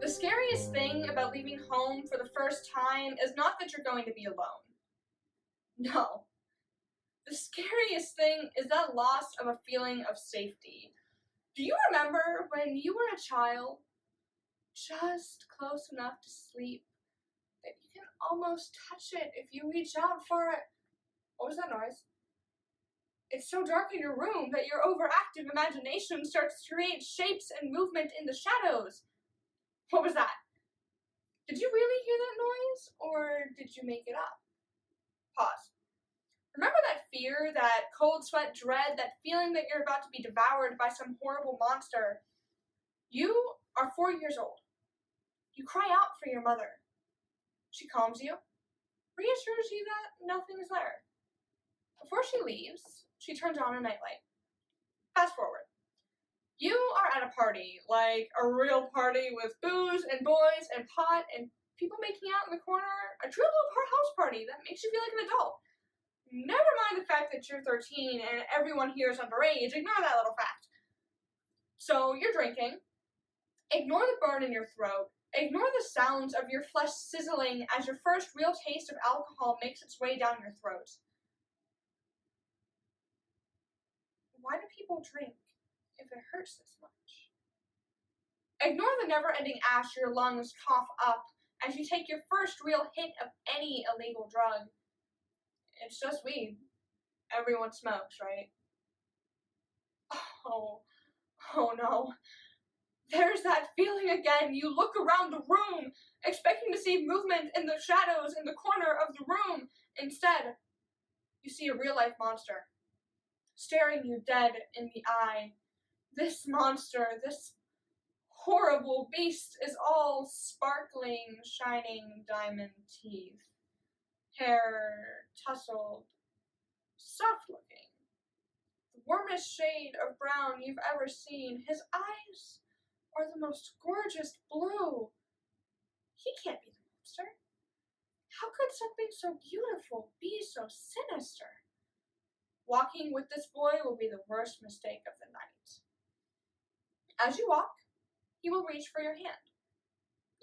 The scariest thing about leaving home for the first time is not that you're going to be alone. No. The scariest thing is that loss of a feeling of safety. Do you remember when you were a child, just close enough to sleep that you can almost touch it if you reach out for it? What was that noise? It's so dark in your room that your overactive imagination starts to create shapes and movement in the shadows. What was that? Did you really hear that noise, or did you make it up? Pause. Remember that fear, that cold sweat dread, that feeling that you're about to be devoured by some horrible monster? You are 4 years old. You cry out for your mother. She calms you, reassures you that nothing is there. Before she leaves, she turns on a nightlight. Fast forward. You are at a party, like a real party with booze and boys and pot and people making out in the corner, a true blue house party that makes you feel like an adult. Never mind the fact that you're 13 and everyone here is underage. Ignore that little fact. So you're drinking. Ignore the burn in your throat. Ignore the sounds of your flesh sizzling as your first real taste of alcohol makes its way down your throat. Why do people drink if it hurts this much? Ignore the never-ending ash your lungs cough up as you take your first real hit of any illegal drug. It's just weed. Everyone smokes, right? Oh no. There's that feeling again. You look around the room, expecting to see movement in the shadows in the corner of the room. Instead, you see a real-life monster, staring you dead in the eye. This monster, this horrible beast, is all sparkling, shining diamond teeth. Hair tousled, soft-looking. The warmest shade of brown you've ever seen. His eyes are the most gorgeous blue. He can't be the monster. How could something so beautiful be so sinister? Walking with this boy will be the worst mistake of the night. As you walk, he will reach for your hand.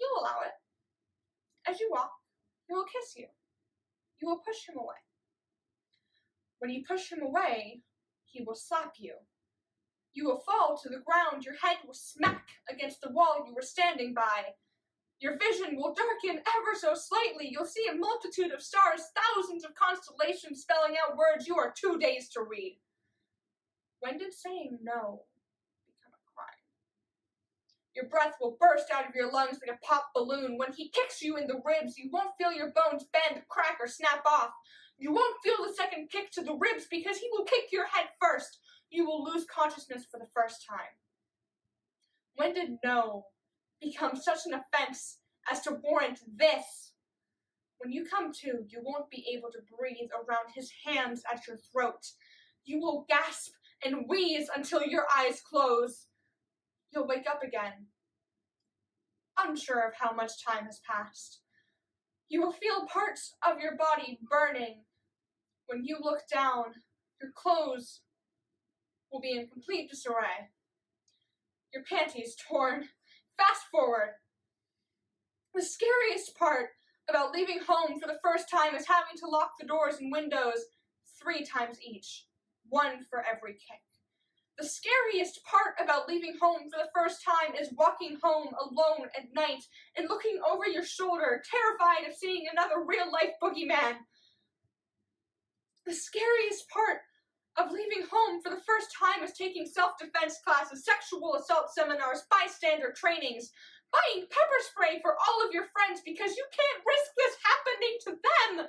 You'll allow it. As you walk, he will kiss you. You will push him away. When you push him away, he will slap you. You will fall to the ground. Your head will smack against the wall you were standing by. Your vision will darken ever so slightly. You'll see a multitude of stars, thousands of constellations spelling out words you are 2 days to read. When did saying no become a crime? Your breath will burst out of your lungs like a pop balloon. When he kicks you in the ribs, you won't feel your bones bend, crack, or snap off. You won't feel the second kick to the ribs because he will kick your head first. You will lose consciousness for the first time. When did no become such an offense as to warrant this? When you come to, you won't be able to breathe around his hands at your throat. You will gasp and wheeze until your eyes close. You'll wake up again, unsure of how much time has passed. You will feel parts of your body burning. When you look down, your clothes will be in complete disarray. Your panties torn. Fast forward. The scariest part about leaving home for the first time is having to lock the doors and windows 3 times each, 1 for every kick. The scariest part about leaving home for the first time is walking home alone at night and looking over your shoulder, terrified of seeing another real-life boogeyman. The scariest part of leaving home for the first time is taking self-defense classes, sexual assault seminars, bystander trainings, buying pepper spray for all of your friends because you can't risk this happening to them.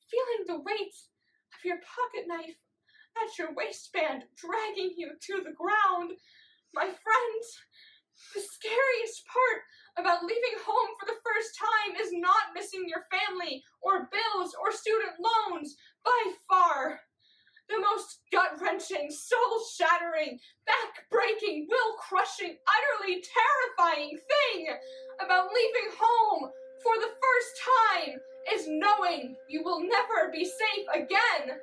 Feeling the weight of your pocket knife at your waistband dragging you to the ground. My friends, the scariest part about leaving home for the first time is not missing your family or bills or student loans. By far, the most gut-wrenching, soul-shattering, back-breaking, will-crushing, utterly terrifying thing about leaving home for the first time is knowing you will never be safe again.